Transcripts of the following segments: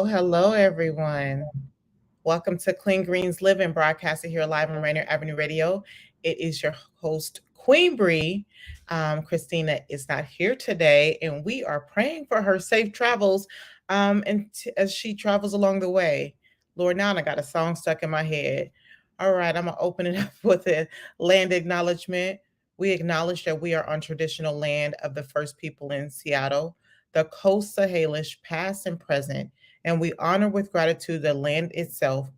Hello, everyone. Welcome to Clean Greens Living, broadcasted here live on Rainier Avenue Radio. It is your host, Queen Bri. Christina is not here today, and we are praying for her safe travels as she travels along the way. Lord, now I got a song stuck in my head. All right, I'm going to open it up with a land acknowledgement. We acknowledge that we are on traditional land of the first people in Seattle, the Coast Salish, past and present, and we honor with gratitude the land itself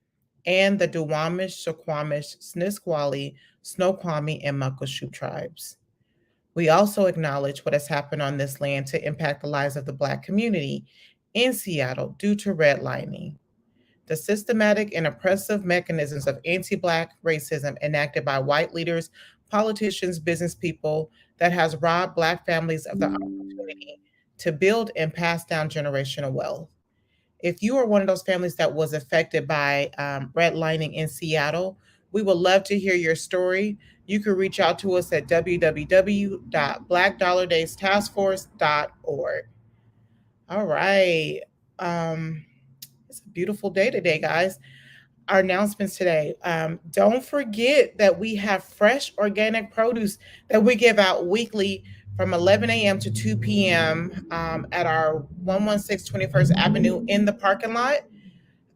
and the Duwamish, Suquamish, Snisqually, Snoqualmie, and Muckleshoot tribes. We also acknowledge what has happened on this land to impact the lives of the Black community in Seattle due to redlining. The systematic and oppressive mechanisms of anti-Black racism enacted by white leaders, politicians, business people that has robbed Black families of the opportunity to build and pass down generational wealth. If you are one of those families that was affected by redlining in Seattle, we would love to hear your story. You can reach out to us at www.blackdollardaystaskforce.org. All right. It's a beautiful day today, guys. Our announcements today. Don't forget that we have fresh organic produce that we give out weekly from 11 a.m. to 2 p.m. At our 116 21st Avenue in the parking lot.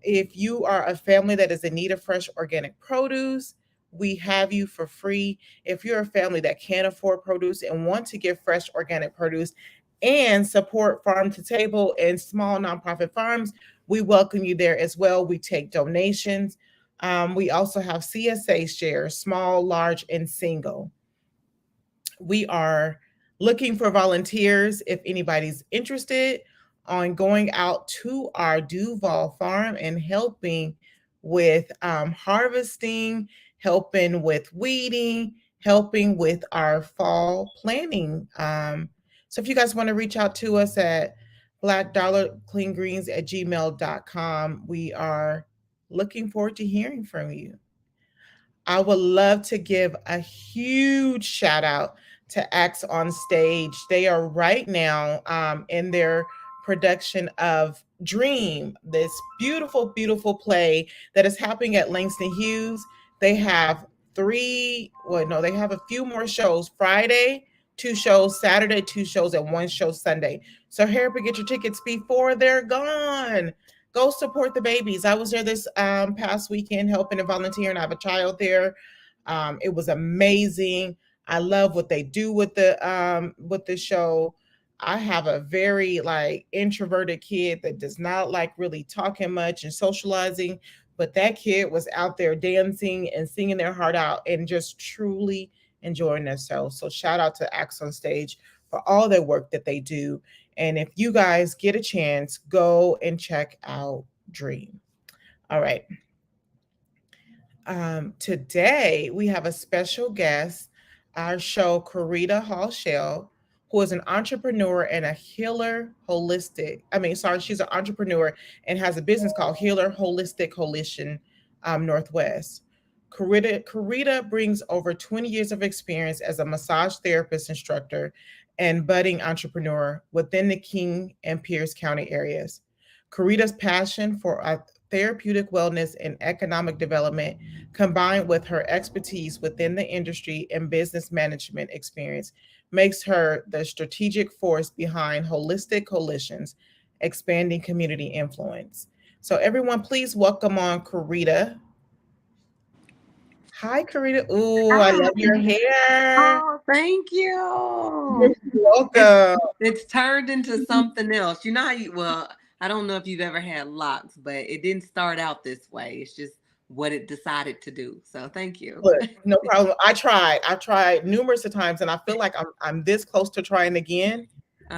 If you are a family that is in need of fresh organic produce, we have you for free. If you're a family that can't afford produce and want to give fresh organic produce and support farm to table and small nonprofit farms, we welcome you there as well. We take donations. We also have CSA shares, small, large, and single. We are looking for volunteers if anybody's interested on going out to our Duval farm and helping with harvesting, helping with weeding, helping with our fall planning. So if you guys want to reach out to us at blackdollarcleangreens@gmail.com, we are looking forward to hearing from you. I would love to give a huge shout out to Acts on Stage. They are right now in their production of Dream, this beautiful, beautiful play that is happening at Langston Hughes. They have they have a few more shows. Friday, 2 shows, Saturday, 2 shows, and 1 show Sunday. So hurry up and get your tickets before they're gone. Go support the babies. I was there this past weekend helping and volunteering. I have a child there. It was amazing. I love what they do with the show. I have a very introverted kid that does not like really talking much and socializing, but that kid was out there dancing and singing their heart out and just truly enjoying themselves. So shout out to Acts on Stage for all their work that they do. And if you guys get a chance, go and check out Dream. All right. Today we have a special guest, our show, Karita Hall-Shell, who is an entrepreneur and a healer she's an entrepreneur and has a business called Healer Holistic Coalition Northwest. Karita brings over 20 years of experience as a massage therapist instructor and budding entrepreneur within the King and Pierce County areas. Karita's passion for therapeutic wellness and economic development, combined with her expertise within the industry and business management experience, makes her the strategic force behind Holistic Coalitions, expanding community influence. So everyone, please welcome on Karita. Hi, Karita. Ooh, I love your hair. Oh, thank you. You're welcome. It's turned into something else. You know how I don't know if you've ever had locks, but it didn't start out this way. It's just what it decided to do. So thank you. Look, no problem. I tried numerous of times, and I feel like I'm this close to trying again.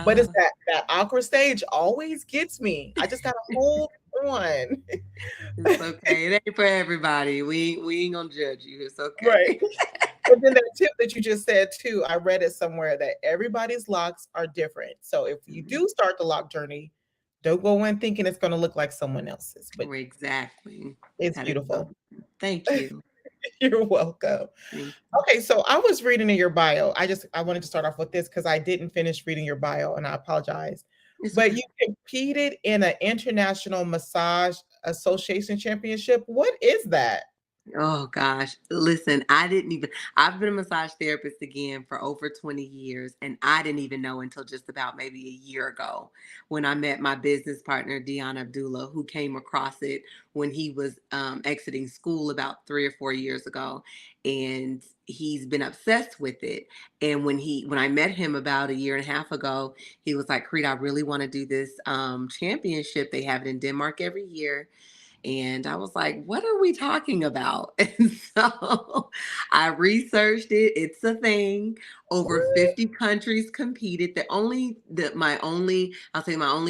But it's that awkward stage always gets me. I just gotta hold on. It's okay. It ain't for everybody. We ain't gonna judge you. It's okay. Right. And then that tip that you just said too, I read it somewhere that everybody's locks are different. So if you do start the lock journey, don't go in thinking it's going to look like someone else's, but Exactly. it's That is so. beautiful. Thank you. You're welcome. Thank Okay, so I was reading in your bio. I wanted to start off with this because I didn't finish reading your bio, and I apologize. It's But okay. you competed in an international massage association championship. What is that? Oh gosh. Listen, I've been a massage therapist again for over 20 years, and I didn't even know until just about maybe a year ago when I met my business partner, Dion Abdullah, who came across it when he was exiting school about 3 or 4 years ago. And he's been obsessed with it. And when I met him about a year and a half ago, he was like, Creed, I really want to do this championship. They have it in Denmark every year. And I was like, what are we talking about? And so I researched it. It's a thing. Over 50 countries competed. I'll say my only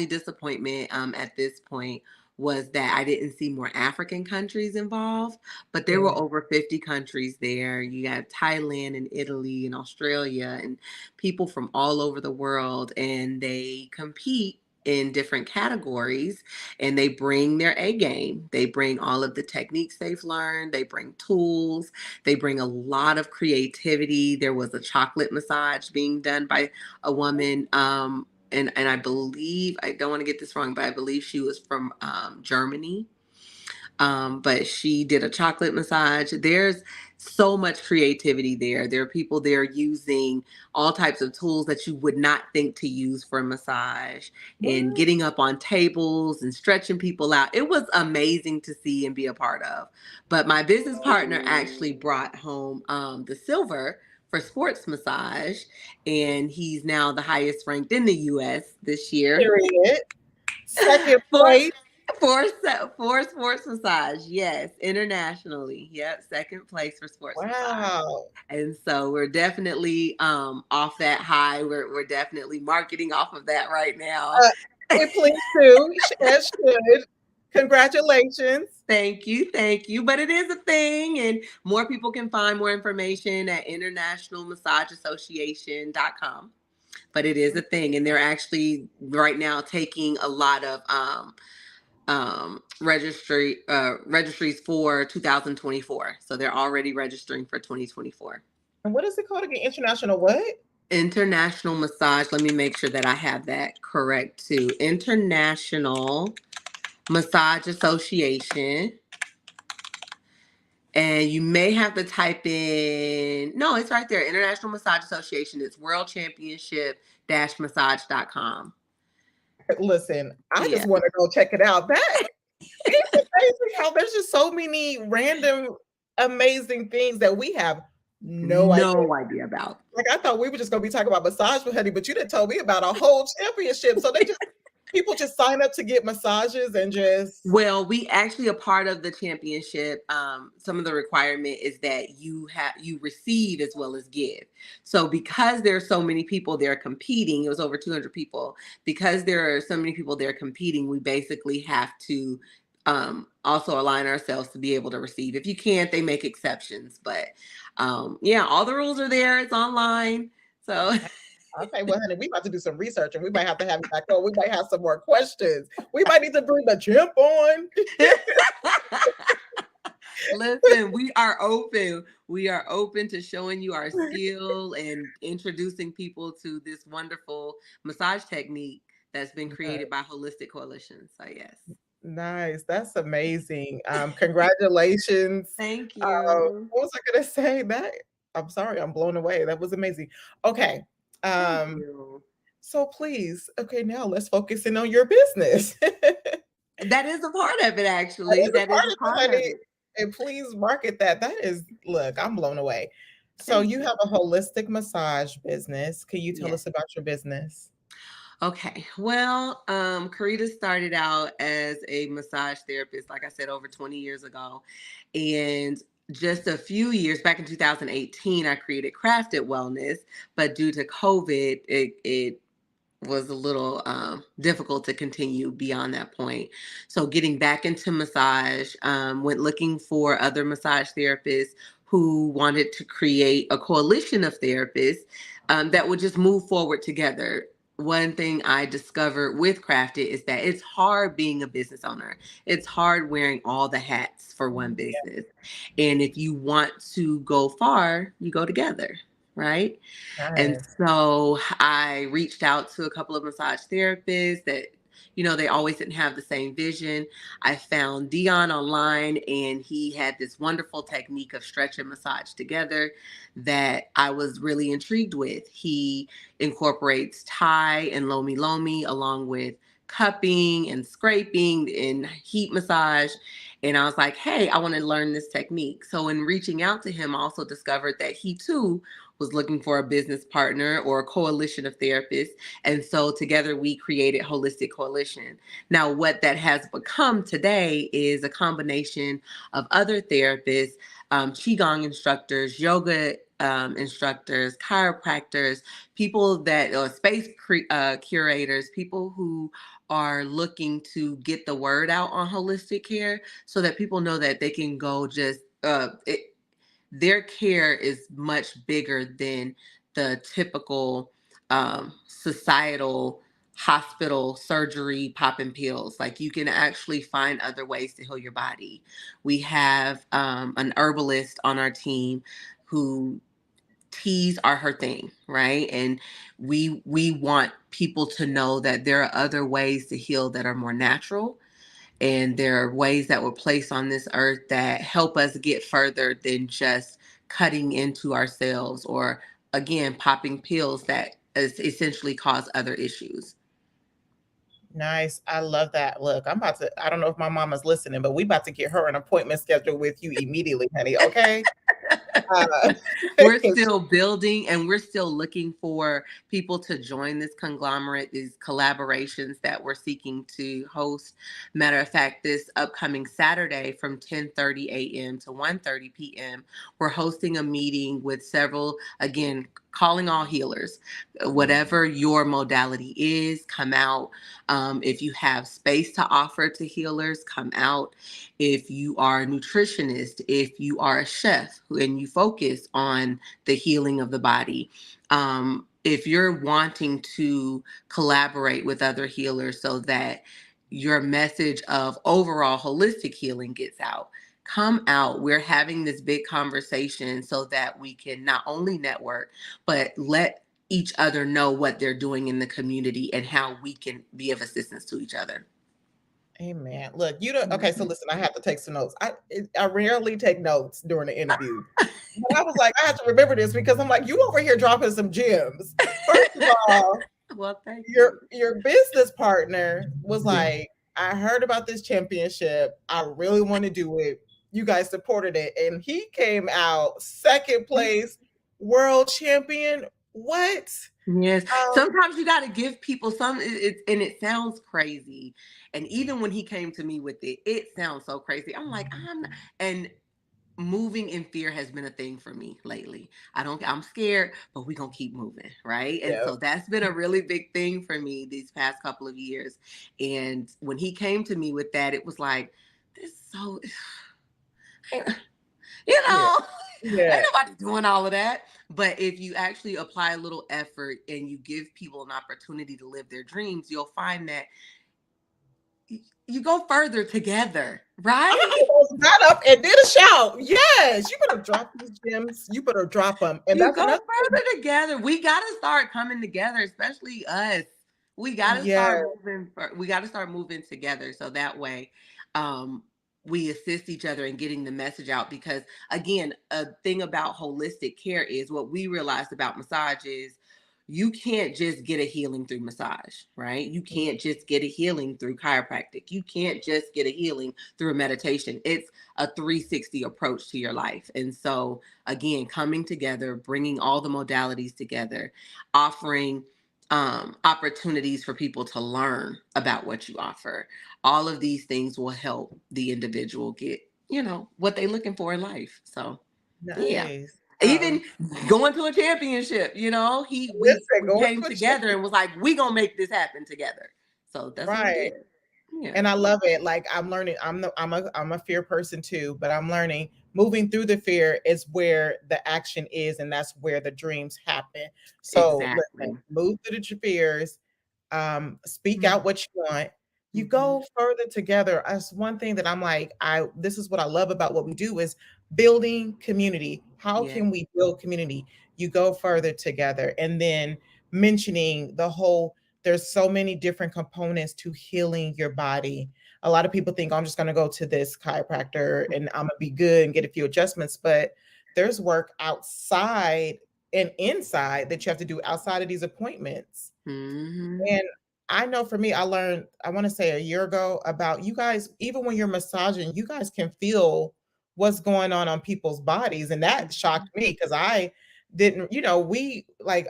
disappointment at this point was that I didn't see more African countries involved, but there Yeah. were over 50 countries there. You have Thailand and Italy and Australia and people from all over the world, and they compete in different categories, and they bring their A game. They bring all of the techniques they've learned. They bring tools. They bring a lot of creativity. There was a chocolate massage being done by a woman. And I believe, I don't want to get this wrong, but I believe she was from Germany. But she did a chocolate massage. There's so much creativity there. There are people there using all types of tools that you would not think to use for a massage, and What? getting up on tables and stretching people out. It was amazing to see and be a part of. But my business partner actually brought home the silver for sports massage, and he's now the highest ranked in the US this year. Period. Second for place. for sports massage, yes, internationally. Yep, second place for sports massage. Wow. And so we're definitely off that high. We're definitely marketing off of that right now. Uh, and please do, as should. Congratulations. Thank you, thank you. But it is a thing, and more people can find more information at internationalmassageassociation.com. But it is a thing, and they're actually right now taking a lot of registries for 2024. So they're already registering for 2024. And what is it called again? International what? International Massage. Let me make sure that I have that correct too. International Massage Association. And you may have to type in, no, it's right there. International Massage Association. It's World Championship massage.com. Listen, I Yeah. just want to go check it out. That it's amazing how there's just so many random, amazing things that we have no idea about. Like I thought we were just gonna be talking about massage with Honey, but you didn't tell me about a whole championship. So people just sign up to get massages and just. Well, we actually, a part of the championship, some of the requirement is that you receive as well as give. So because there are so many people there competing, it was over 200 people. Because there are so many people there competing, we basically have to also align ourselves to be able to receive. If you can't, they make exceptions. But yeah, all the rules are there. It's online. So. Okay, well, honey, we about to do some research, and we might have to have you back on. We might have some more questions. We might need to bring the chimp on. Listen, we are open. We are open to showing you our skill and introducing people to this wonderful massage technique that's been created by Holistic Coalition. So yes. Nice. That's amazing. Congratulations. Thank you. What was I gonna say? I'm sorry, I'm blown away. That was amazing. Okay. So please, okay, now let's focus in on your business. That is a part of it, actually. That is a part of it. And please market that. Look, I'm blown away. So you have a holistic massage business. Can you tell us about your business? Okay. Well, Karita started out as a massage therapist, like I said, over 20 years ago. And just a few years back in 2018, I created Crafted Wellness, but due to COVID, it was a little difficult to continue beyond that point. So getting back into massage, went looking for other massage therapists who wanted to create a coalition of therapists that would just move forward together. One thing I discovered with Crafted is that it's hard being a business owner. It's hard wearing all the hats for one business. And if you want to go far, you go together, right? And Nice. so I reached out to a couple of massage therapists that, they always didn't have the same vision. I found Dion online, and he had this wonderful technique of stretch and massage together that I was really intrigued with. He incorporates Thai and Lomi Lomi along with cupping and scraping and heat massage. And I was like, hey, I want to learn this technique. So in reaching out to him, I also discovered that he too was looking for a business partner or a coalition of therapists. And so together we created Holistic Coalition. Now, what that has become today is a combination of other therapists, Qigong instructors, yoga instructors, chiropractors, people that are space curators, people who are looking to get the word out on holistic care so that people know that they can go their care is much bigger than the typical societal hospital surgery popping pills. Like, you can actually find other ways to heal your body. We have an herbalist on our team who teas are her thing, right? And we want people to know that there are other ways to heal that are more natural, and there are ways that were placed on this earth that help us get further than just cutting into ourselves or, again, popping pills that essentially cause other issues. Nice. I love that. Look, I don't know if my mama's listening, but we about to get her an appointment scheduled with you immediately, honey. Okay. We're 'Cause still building, and we're still looking for people to join this conglomerate, these collaborations that we're seeking to host. Matter of fact, this upcoming Saturday from 10:30 a.m. to 1:30 p.m., we're hosting a meeting with several, again, calling all healers. Whatever your modality is, come out. If you have space to offer to healers, come out. If you are a nutritionist, if you are a chef and you focus on the healing of the body, if you're wanting to collaborate with other healers so that your message of overall holistic healing gets out, come out. We're having this big conversation so that we can not only network, but let each other know what they're doing in the community and how we can be of assistance to each other. Amen. Look, you don't okay, so listen, I have to take some notes. I rarely take notes during the interview. But I was like, I have to remember this because I'm like, you over here dropping some gems. First of all, Well, thank you. your business partner was Yeah. like, I heard about this championship. I really want to do it. You guys supported it. And he came out second place, world champion. What? Yes. Um, Sometimes you got to give people some, and it sounds crazy. And even when he came to me with it, it sounds so crazy. I'm like, and moving in fear has been a thing for me lately. I'm scared, but we're going to keep moving. Right. And yeah. so that's been a really big thing for me these past couple of years. And when he came to me with that, it was like, this is so, you Yeah. know, Yeah. ain't nobody doing all of that. But if you actually apply a little effort and you give people an opportunity to live their dreams, you'll find that you go further together, right? I almost got up and did a shout. Yes, you better drop these gems. You better drop them. And You that's go another thing. further together. We got to start coming together, especially us. We got to Yeah. start moving. We got to start moving together, so that way, um, we assist each other in getting the message out. Because again, a thing about holistic care is what we realized about massage is you can't just get a healing through massage, right? You can't just get a healing through chiropractic. You can't just get a healing through a meditation. It's a 360 approach to your life. And so, again, coming together, bringing all the modalities together, offering opportunities for people to learn about what you offer. All of these things will help the individual get, what they're looking for in life. So, yeah. Nice. Even going to a championship, we Listen, going came to a together champion. and was like, we gonna make this happen together. So that's what we Right. did. Yeah. And I love it. Like I'm learning. I'm a fear person too, but I'm learning moving through the fear is where the action is, and that's where the dreams happen. So listen, Exactly. move through the fears, speak out what you want. You Mm-hmm. go further together. That's one thing that I'm like, this is what I love about what we do is building community. How Yeah. can we build community? You go further together. And then mentioning the whole, there's so many different components to healing your body. A lot of people think, I'm just going to go to this chiropractor and I'm going to be good and get a few adjustments, but there's work outside and inside that you have to do outside of these appointments. Mm-hmm. And I know for me, I learned, I want to say a year ago, about you guys, even when you're massaging, you guys can feel what's going on people's bodies. And that shocked me because I didn't, we like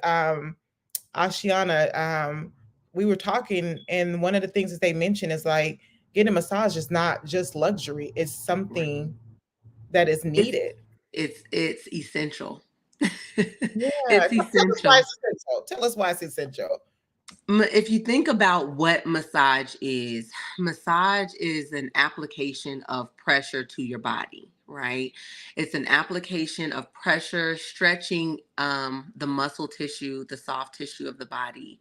Ashiana, we were talking, and one of the things that they mentioned is like getting a massage is not just luxury, it's Right. something that is It's needed. it's essential. Yeah. It's Tell us why essential. it's essential. Tell us why it's essential. If you think about what massage is an application of pressure to your body, right? It's an application of pressure, stretching the muscle tissue, the soft tissue of the body,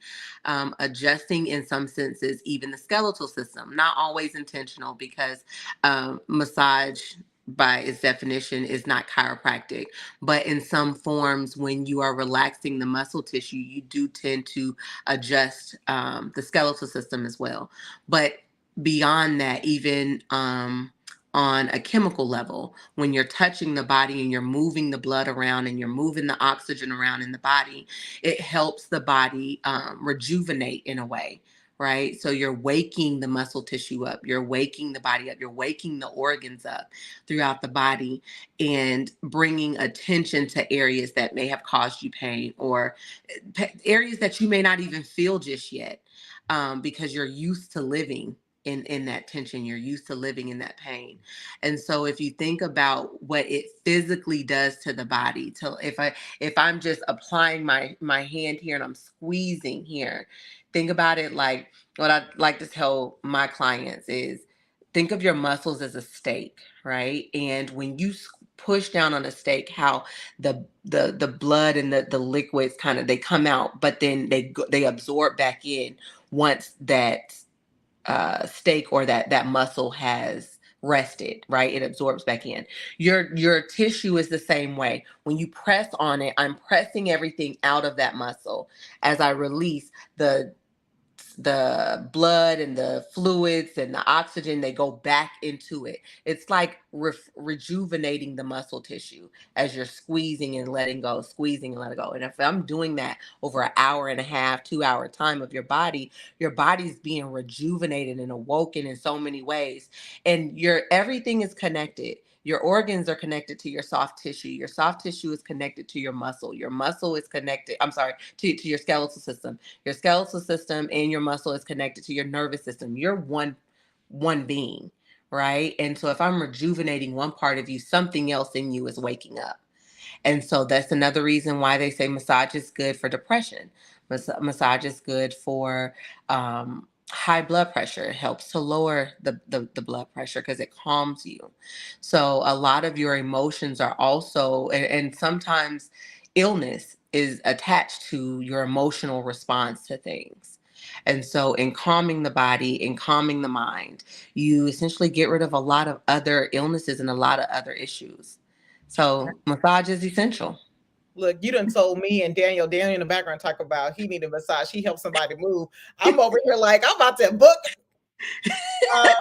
adjusting in some senses, even the skeletal system. Not always intentional because massage, by its definition, is not chiropractic. But in some forms, when you are relaxing the muscle tissue, you do tend to adjust the skeletal system as well. But beyond that, even on a chemical level, when you're touching the body and you're moving the blood around and you're moving the oxygen around in the body, it helps the body rejuvenate in a way. Right. So you're waking the muscle tissue up, you're waking the body up, you're waking the organs up throughout the body and bringing attention to areas that may have caused you pain or areas that you may not even feel just yet, because you're used to living in that tension, you're used to living in that pain. And so if you think about what it physically does to the body, to if I'm just applying my hand here and I'm squeezing here, think about it like what I like to tell my clients is, think of your muscles as a steak, right? And when you push down on a steak, how the blood and the liquids kind of, they come out, but then they absorb back in once that steak or that muscle has rested, right? It absorbs back in. Your tissue is the same way. When you press on it, I'm pressing everything out of that muscle. As I release, the blood and the fluids and the oxygen, they go back into it. It's like rejuvenating the muscle tissue as you're squeezing and letting go, squeezing and letting go. And if I'm doing that over an hour and a half, 2 hour time of your body's being rejuvenated and awoken in so many ways. And everything is connected. Your organs are connected to your soft tissue. Your soft tissue is connected to your muscle. Your muscle is connected, I'm sorry, to your skeletal system. Your skeletal system and your muscle is connected to your nervous system. You're one being, right? And so if I'm rejuvenating one part of you, something else in you is waking up. And so that's another reason why they say massage is good for depression. Massage is good for high blood pressure. It helps to lower the blood pressure because it calms you. So a lot of your emotions are also, and sometimes illness is attached to your emotional response to things. And so in calming the body and calming the mind, you essentially get rid of a lot of other illnesses and a lot of other issues. So massage is essential. Look, you done told me and Daniel in the background talk about he need a massage. He helps somebody move. I'm over here like I'm about to book. Uh,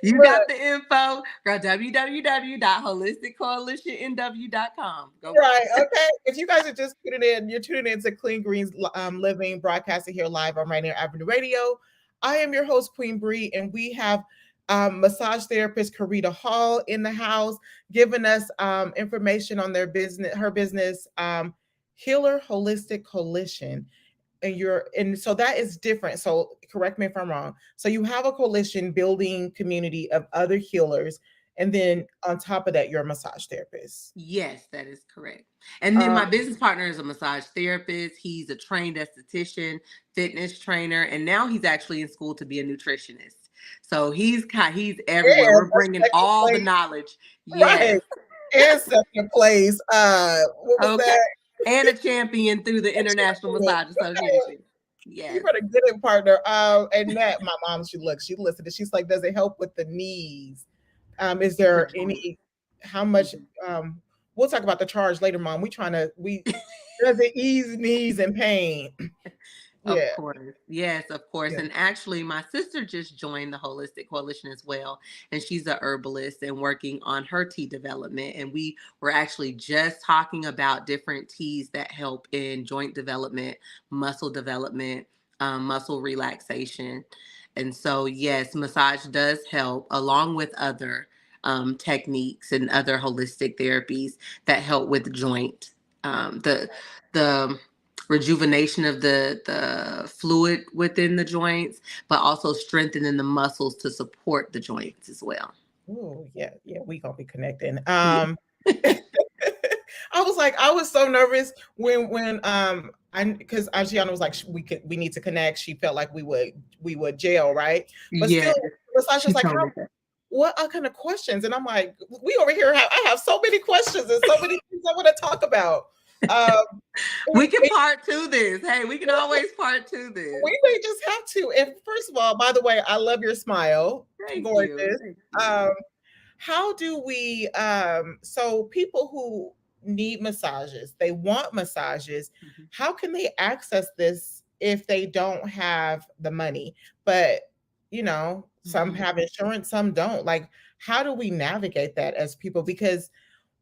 You look, got the info. Girl, www.holisticcoalitionnw.com. Go get right, it. okay. If you guys are just tuning in, you're tuning in to Clean Greens Living, broadcasting here live on Rainier Avenue Radio. I am your host, Queen Bri, and we have massage therapist Karita Hall in the house, giving us information on her business, Healer Holistic Coalition. And so that is different. So correct me if I'm wrong. So you have a coalition building community of other healers, and then on top of that, you're a massage therapist. Yes, that is correct. And then Um, my business partner is a massage therapist. He's a trained esthetician, fitness trainer, and now he's actually in school to be a nutritionist. So he's everywhere. And We're a bringing second all the place, knowledge. right? Yes. And second place. What was Okay. that? And a champion through the A International champion. Massage Association. You Yes. better get it, partner. And that my mom, she listened. She's like, does it help with the knees? Is The there joint. any? How much? Mhm. We'll talk about the charge later, mom. We does it ease knees and pain? Of Yeah. course. Yes, of course. Yeah. And actually, my sister just joined the Holistic Coalition as well. And she's a herbalist and working on her tea development. And we were actually just talking about different teas that help in joint development, muscle relaxation. And so, yes, massage does help along with other techniques and other holistic therapies that help with joint. The rejuvenation of the fluid within the joints, but also strengthening the muscles to support the joints as well. Oh, yeah, yeah, we gonna be connecting. Yeah. I was so nervous when I because Adriana was like we need to connect. She felt like we would jail, right? But Yeah, still, Sasha's she like, told how me that. what are kind of questions? And I'm like, we over here I have so many questions and so many things I want to talk about. Um, We we, can part two this. Hey, we can always part two this. we may just have to. And first of all, by the way, I love your smile, Thank you. gorgeous. Thank Um, you. how do we so people who need massages, they want massages, Mhm. how can they access this if they don't have the money? But some Mhm. have insurance, some don't. Like, how do we navigate that as people? Because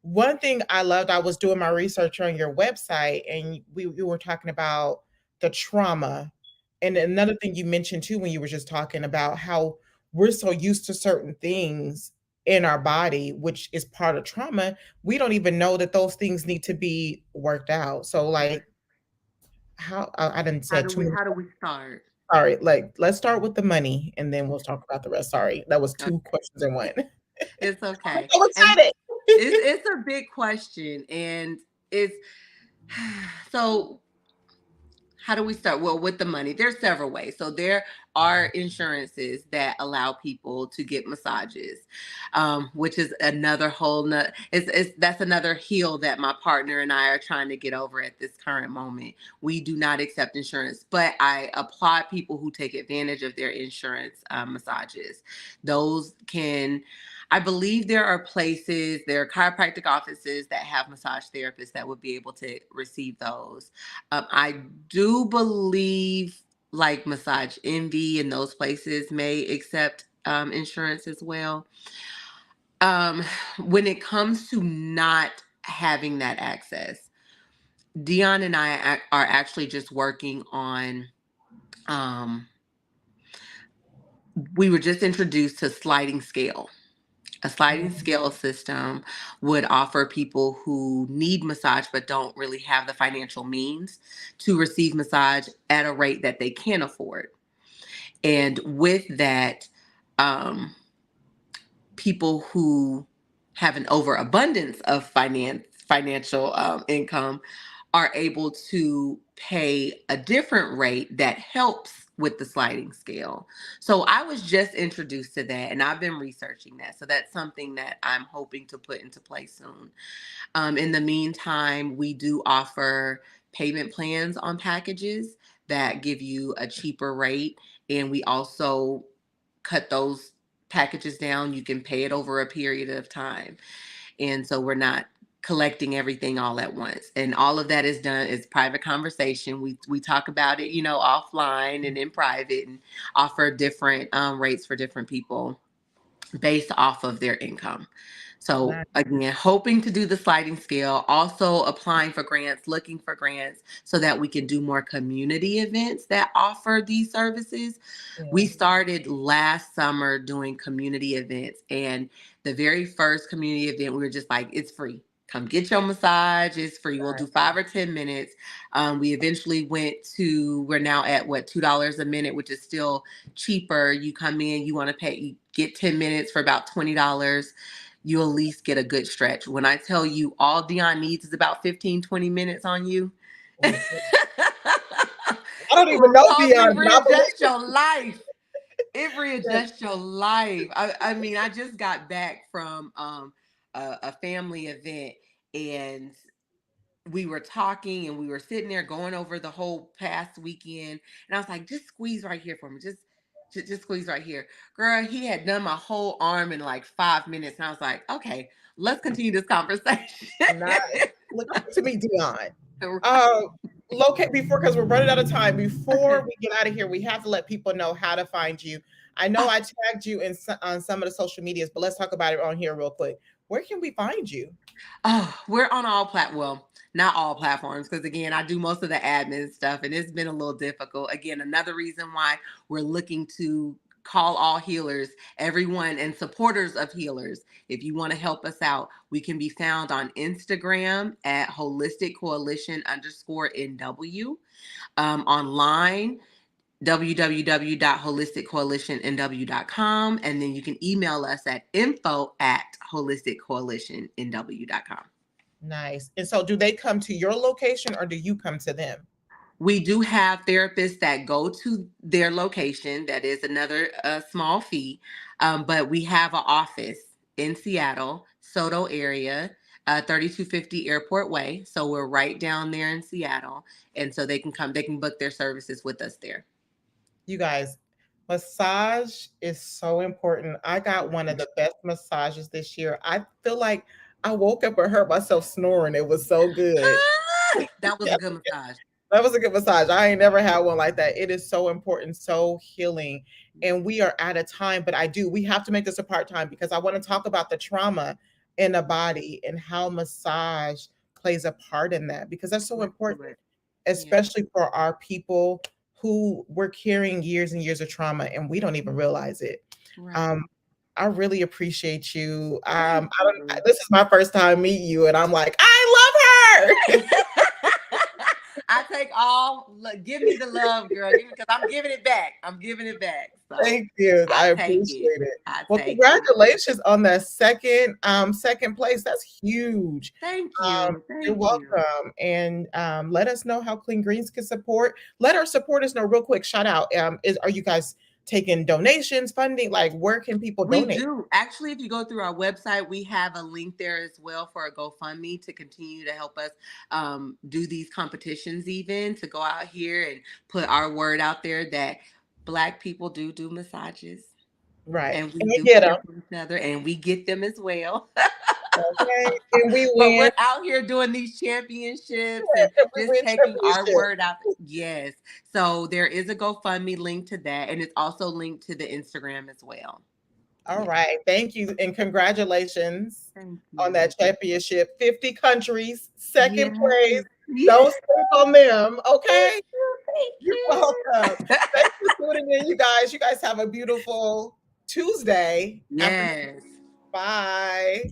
one thing I loved, I was doing my research on your website, and you were talking about the trauma. And another thing you mentioned too, when you were just talking about how we're so used to certain things in our body, which is part of trauma, we don't even know that those things need to be worked out. So, Right. like, how I didn't say too many. How do we start? Sorry, like, let's start with the money, and then we'll talk about the rest. Sorry, that was two Okay. questions in one. It's I'm okay. so And excited. it's a big question, and it's so how do we start? Well, with the money, there's several ways. So there are insurances that allow people to get massages, which is another that's another hill that my partner and I are trying to get over at this current moment. We do not accept insurance, but I applaud people who take advantage of their insurance massages. Those can I believe there are chiropractic offices that have massage therapists that would be able to receive those. I do believe like Massage Envy and those places may accept insurance as well. Um, when it comes to not having that access, Dion and I are actually just working on. We were just introduced to sliding scale. A sliding scale system would offer people who need massage but don't really have the financial means to receive massage at a rate that they can afford. And with that, um, people who have an overabundance of financial income are able to pay a different rate that helps with the sliding scale. So I was just introduced to that and I've been researching that. So that's something that I'm hoping to put into place soon. In the meantime, we do offer payment plans on packages that give you a cheaper rate. And we also cut those packages down. You can pay it over a period of time. And so we're not collecting everything all at once. And all of that is done is private conversation. We talk about it, offline and in private and offer different rates for different people based off of their income. So Nice. again, hoping to do the sliding scale, also applying for grants, looking for grants so that we can do more community events that offer these services. We Yeah. started last summer doing community events, and the very first community event, we were just like, it's free. Come get your massage. It's free. We'll do 5 or 10 minutes. We eventually we're now at what, $2 a minute, which is still cheaper. You come in, you want to pay, you get 10 minutes for about $20. You at least get a good stretch. When I tell you all Dion needs is about 15, 20 minutes on you, it I don't even will know totally Dion, but I believe readjust your life. It readjusts your life. I mean, I just got back from a family event, and we were talking and we were sitting there going over the whole past weekend, and I was like, just squeeze right here for me. Just squeeze right here. Girl, he had done my whole arm in like 5 minutes. And I was like, okay, let's continue this conversation. Nice. Look to me, Dion. Locate before, because we're running out of time. Before we get out of here, we have to let people know how to find you. I know I tagged you on some of the social medias, but let's talk about it on here real quick. Where can we find you? Oh, we're on all not all platforms, because again, I do most of the admin stuff, and it's been a little difficult. Again, another reason why we're looking to call all healers, everyone, and supporters of healers. If you want to help us out, we can be found on Instagram at Holistic Coalition _NW, online www.holisticcoalitionnw.com, and then you can email us at info@holisticcoalitionnw.com. Nice. And so do they come to your location or do you come to them? We do have therapists that go to their location. That is another small fee. But we have an office in Seattle, Soto area, 3250 Airport Way. So we're right down there in Seattle. And so they can book their services with us there. You guys, massage is so important. I got one of the best massages this year. I feel like I woke up and heard myself snoring. It was so good. That was a good massage. That was a good massage. I ain't never had one like that. It is so important, so healing. And we are out of time, but we have to make this a part-time, because I want to talk about the trauma in the body and how massage plays a part in that, because that's so important, especially for our people who were carrying years and years of trauma and we don't even realize it. Right. I really appreciate you. This is my first time meeting you, and I'm like, I love her. I take give me the love, girl, because I'm giving it back. So thank you. I appreciate it. Well, congratulations on that second place. That's huge. Thank you. You're welcome. And let us know how Clean Greens can support. Let our supporters know real quick. Shout out. Are you guys taking donations, funding? Like, where can people donate? We do. Actually, if you go through our website, we have a link there as well for a GoFundMe to continue to help us do these competitions, even to go out here and put our word out there that Black people do massages. Right. And we do get them from each other, and we get them as well. Okay. And we win. But we're out here doing these championships and just taking our word out. Yes. So there is a GoFundMe link to that, and it's also linked to the Instagram as well. All right. Thank you. And congratulations on that championship. 50 countries, second place. Don't sleep on them. Okay. You're welcome. Thanks for tuning in, you guys. You guys have a beautiful Tuesday. Yes. Bye.